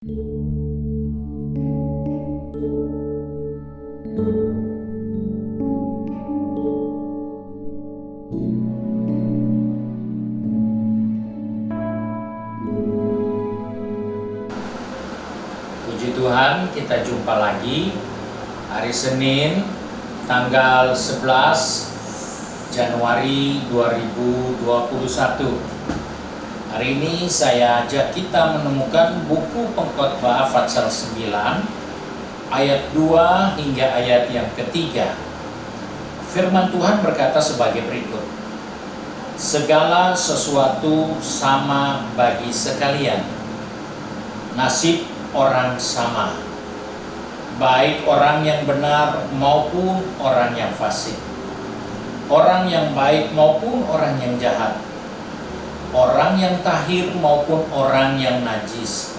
Puji Tuhan, kita jumpa lagi hari Senin tanggal 11 Januari 2021. Hari ini saya ajak kita menemukan buku Pengkhotbah pasal 9 ayat 2 hingga ayat yang ketiga. Firman Tuhan berkata sebagai berikut: segala sesuatu sama bagi sekalian, nasib orang sama, baik orang yang benar maupun orang yang fasik, orang yang baik maupun orang yang jahat, orang yang tahir maupun orang yang najis,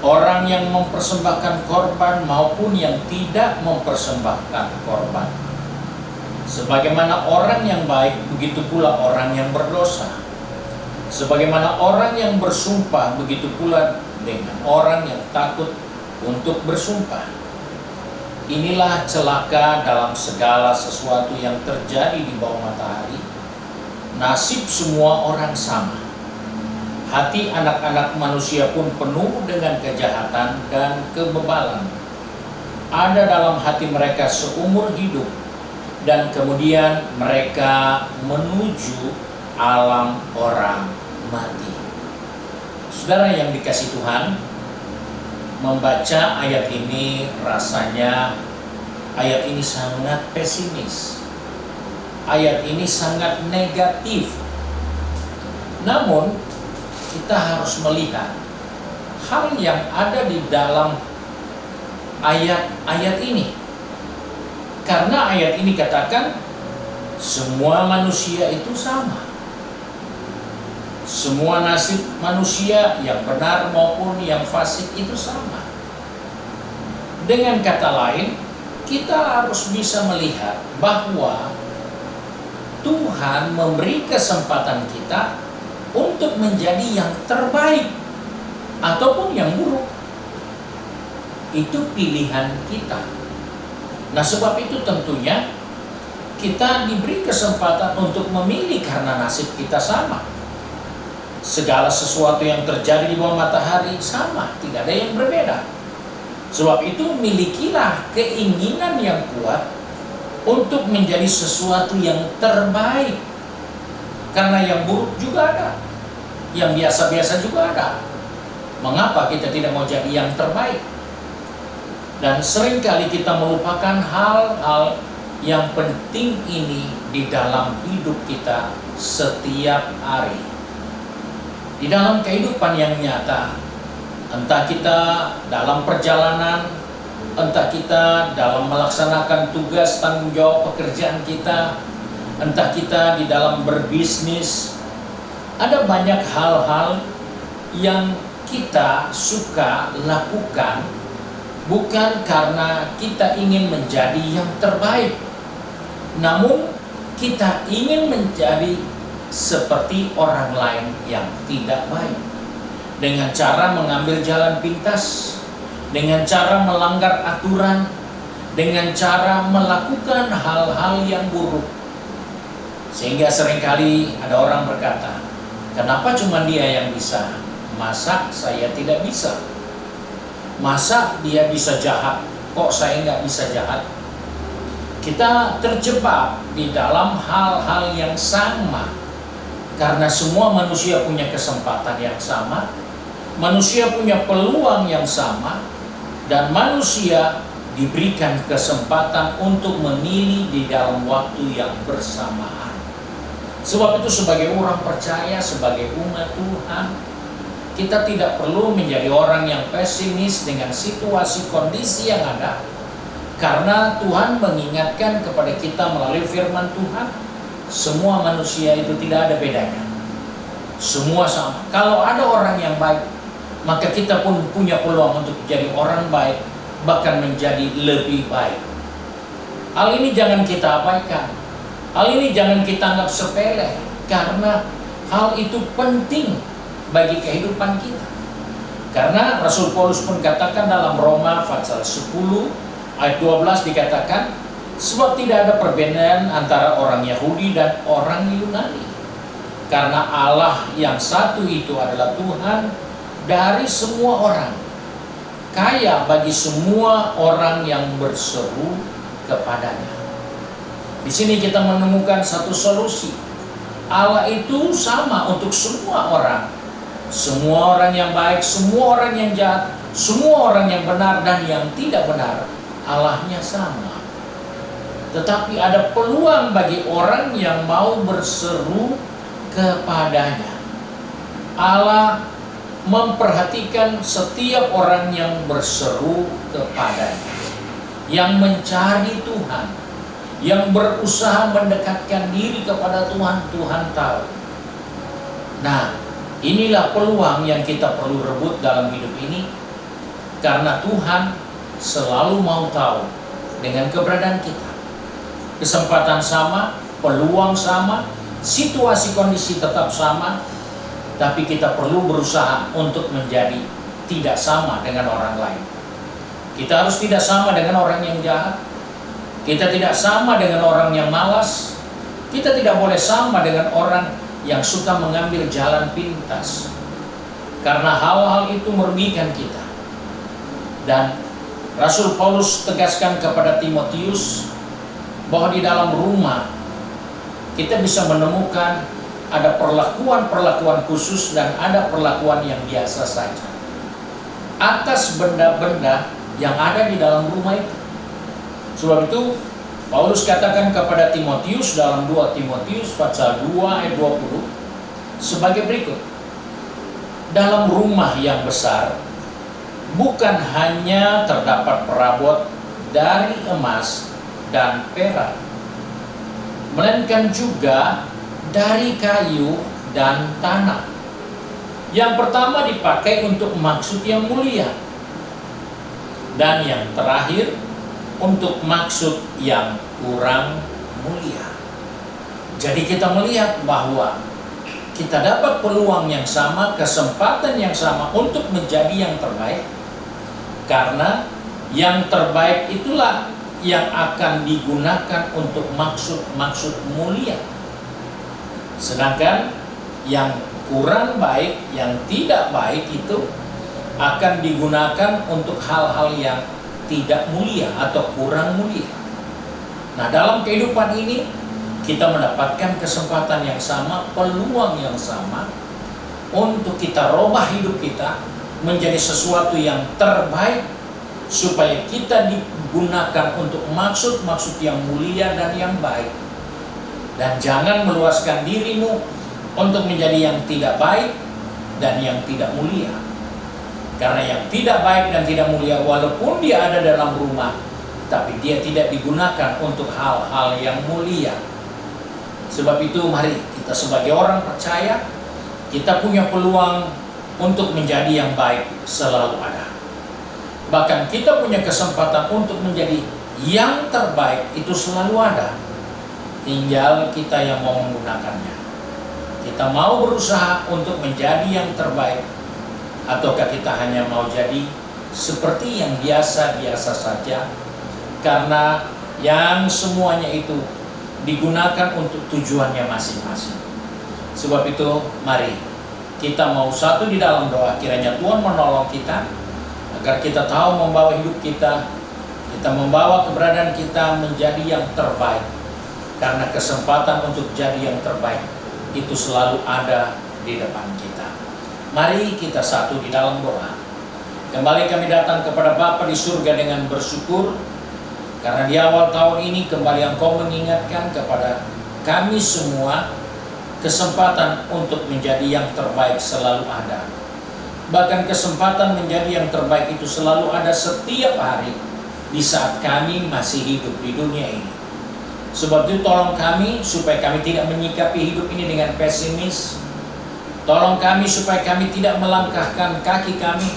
orang yang mempersembahkan korban maupun yang tidak mempersembahkan korban. Sebagaimana orang yang baik, begitu pula orang yang berdosa. Sebagaimana orang yang bersumpah, begitu pula dengan orang yang takut untuk bersumpah. Inilah celaka dalam segala sesuatu yang terjadi di bawah matahari. Nasib semua orang sama. Hati anak-anak manusia pun penuh dengan kejahatan dan kebebalan. Ada dalam hati mereka seumur hidup, dan kemudian mereka menuju alam orang mati. Saudara yang dikasihi Tuhan, membaca ayat ini rasanya ayat ini sangat pesimis. Ayat ini sangat negatif. Namun kita harus melihat hal yang ada di dalam ayat-ayat ini. Karena ayat ini katakan semua manusia itu sama. Semua nasib manusia yang benar maupun yang fasik itu sama. Dengan kata lain, kita harus bisa melihat bahwa Tuhan memberi kesempatan kita untuk menjadi yang terbaik ataupun yang buruk. Itu pilihan kita. Nah, sebab itu tentunya kita diberi kesempatan untuk memilih karena nasib kita sama. Segala sesuatu yang terjadi di bawah matahari sama, tidak ada yang berbeda. Sebab itu milikilah keinginan yang kuat untuk menjadi sesuatu yang terbaik. Karena yang buruk juga ada, yang biasa-biasa juga ada. Mengapa kita tidak mau jadi yang terbaik? Dan seringkali kita melupakan hal-hal yang penting ini di dalam hidup kita setiap hari. Di dalam kehidupan yang nyata, entah kita dalam perjalanan, entah kita dalam melaksanakan tugas tanggung jawab pekerjaan kita, entah kita di dalam berbisnis, ada banyak hal-hal yang kita suka lakukan bukan karena kita ingin menjadi yang terbaik, namun kita ingin menjadi seperti orang lain yang tidak baik, dengan cara mengambil jalan pintas, dengan cara melanggar aturan, dengan cara melakukan hal-hal yang buruk. Sehingga seringkali ada orang berkata, kenapa cuma dia yang bisa? Masa saya tidak bisa? Masa dia bisa jahat? Kok saya nggak bisa jahat? Kita terjebak di dalam hal-hal yang sama. Karena semua manusia punya kesempatan yang sama, manusia punya peluang yang sama, dan manusia diberikan kesempatan untuk memilih di dalam waktu yang bersamaan. Sebab itu sebagai orang percaya, sebagai umat Tuhan, kita tidak perlu menjadi orang yang pesimis dengan situasi kondisi yang ada. Karena Tuhan mengingatkan kepada kita melalui firman Tuhan, semua manusia itu tidak ada bedanya. Semua sama. Kalau ada orang yang baik, maka kita pun punya peluang untuk jadi orang baik, bahkan menjadi lebih baik. Hal ini jangan kita abaikan. Hal ini jangan kita anggap sepele, karena hal itu penting bagi kehidupan kita. Karena Rasul Paulus pun katakan dalam Roma pasal 10 ayat 12 dikatakan, sebab tidak ada perbedaan antara orang Yahudi dan orang Yunani. Karena Allah yang satu itu adalah Tuhan dari semua orang, kaya bagi semua orang yang berseru kepadanya. Di sini kita menemukan satu solusi. Allah itu sama untuk semua orang. Semua orang yang baik, semua orang yang jahat, semua orang yang benar dan yang tidak benar, Allahnya sama. Tetapi ada peluang bagi orang yang mau berseru kepadanya. Allah memperhatikan setiap orang yang berseru kepadanya, yang mencari Tuhan, yang berusaha mendekatkan diri kepada Tuhan. Tuhan tahu. Nah, inilah peluang yang kita perlu rebut dalam hidup ini, karena Tuhan selalu mau tahu dengan keberadaan kita. Kesempatan sama, peluang sama, situasi kondisi tetap sama, tapi kita perlu berusaha untuk menjadi tidak sama dengan orang lain. Kita harus tidak sama dengan orang yang jahat. Kita tidak sama dengan orang yang malas. Kita tidak boleh sama dengan orang yang suka mengambil jalan pintas, karena hal-hal itu merugikan kita. Dan Rasul Paulus tegaskan kepada Timotius bahwa di dalam rumah kita bisa menemukan ada perlakuan-perlakuan khusus dan ada perlakuan yang biasa saja atas benda-benda yang ada di dalam rumah itu. Sebab itu Paulus katakan kepada Timotius dalam 2 Timotius pasal 2 ayat 20 sebagai berikut. Dalam rumah yang besar bukan hanya terdapat perabot dari emas dan perak, melainkan juga dari kayu dan tanah. Yang pertama dipakai untuk maksud yang mulia, dan yang terakhir untuk maksud yang kurang mulia. Jadi kita melihat bahwa kita dapat peluang yang sama, kesempatan yang sama untuk menjadi yang terbaik, karena yang terbaik itulah yang akan digunakan untuk maksud-maksud mulia. Sedangkan yang kurang baik, yang tidak baik itu akan digunakan untuk hal-hal yang tidak mulia atau kurang mulia. Nah, dalam kehidupan ini kita mendapatkan kesempatan yang sama, peluang yang sama untuk kita rubah hidup kita menjadi sesuatu yang terbaik, supaya kita digunakan untuk maksud-maksud yang mulia dan yang baik. Dan jangan meluaskan dirimu untuk menjadi yang tidak baik dan yang tidak mulia. Karena yang tidak baik dan tidak mulia, walaupun dia ada dalam rumah, tapi dia tidak digunakan untuk hal-hal yang mulia. Sebab itu mari kita sebagai orang percaya, kita punya peluang untuk menjadi yang baik selalu ada. Bahkan kita punya kesempatan untuk menjadi yang terbaik itu selalu ada. Tinggal kita yang mau menggunakannya. Kita mau berusaha untuk menjadi yang terbaik, ataukah kita hanya mau jadi seperti yang biasa-biasa saja, karena yang semuanya itu digunakan untuk tujuannya masing-masing. Sebab itu mari kita mau satu di dalam doa, kiranya Tuhan menolong kita agar kita tahu membawa hidup kita membawa keberadaan kita menjadi yang terbaik, karena kesempatan untuk jadi yang terbaik itu selalu ada di depan kita. Mari kita satu di dalam doa. Kembali kami datang kepada Bapa di surga dengan bersyukur, karena di awal tahun ini kembali Engkau mengingatkan kepada kami semua, kesempatan untuk menjadi yang terbaik selalu ada. Bahkan kesempatan menjadi yang terbaik itu selalu ada setiap hari di saat kami masih hidup di dunia ini. Sebab itu tolong kami supaya kami tidak menyikapi hidup ini dengan pesimis. Tolong kami supaya kami tidak melangkahkan kaki kami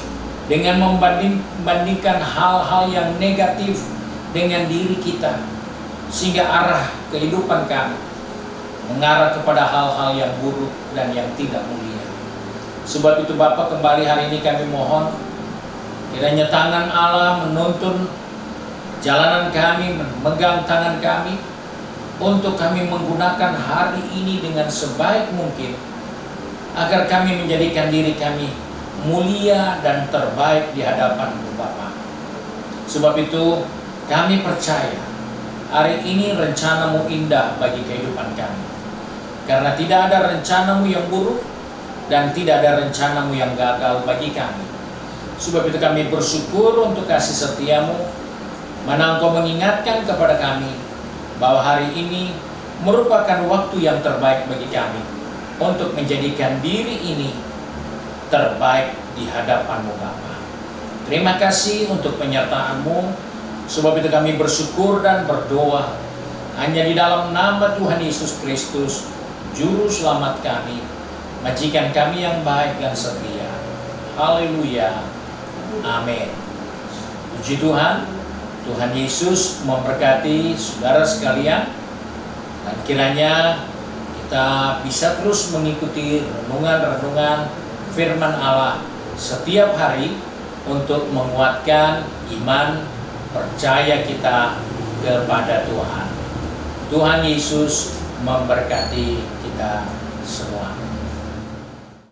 dengan membandingkan hal-hal yang negatif dengan diri kita, sehingga arah kehidupan kami mengarah kepada hal-hal yang buruk dan yang tidak mulia. Sebab itu Bapa, kembali hari ini kami mohon, kiranya tangan Allah menuntun jalanan kami, memegang tangan kami, untuk kami menggunakan hari ini dengan sebaik mungkin, agar kami menjadikan diri kami mulia dan terbaik di hadapan-Mu Bapa. Sebab itu kami percaya hari ini rencana-Mu indah bagi kehidupan kami, karena tidak ada rencana-Mu yang buruk dan tidak ada rencana-Mu yang gagal bagi kami. Sebab itu kami bersyukur untuk kasih setia-Mu, mana Engkau mengingatkan kepada kami bahwa hari ini merupakan waktu yang terbaik bagi kami untuk menjadikan diri ini terbaik di hadapan-Mu Bapa. Terima kasih untuk penyertaan-Mu. Sebab itu kami bersyukur dan berdoa hanya di dalam nama Tuhan Yesus Kristus, Juru Selamat kami, majikan kami yang baik dan setia. Haleluya. Amin. Puji Tuhan. Tuhan Yesus memberkati saudara sekalian, dan kiranya kita bisa terus mengikuti renungan-renungan firman Allah setiap hari untuk menguatkan iman percaya kita kepada Tuhan. Tuhan Yesus memberkati kita semua.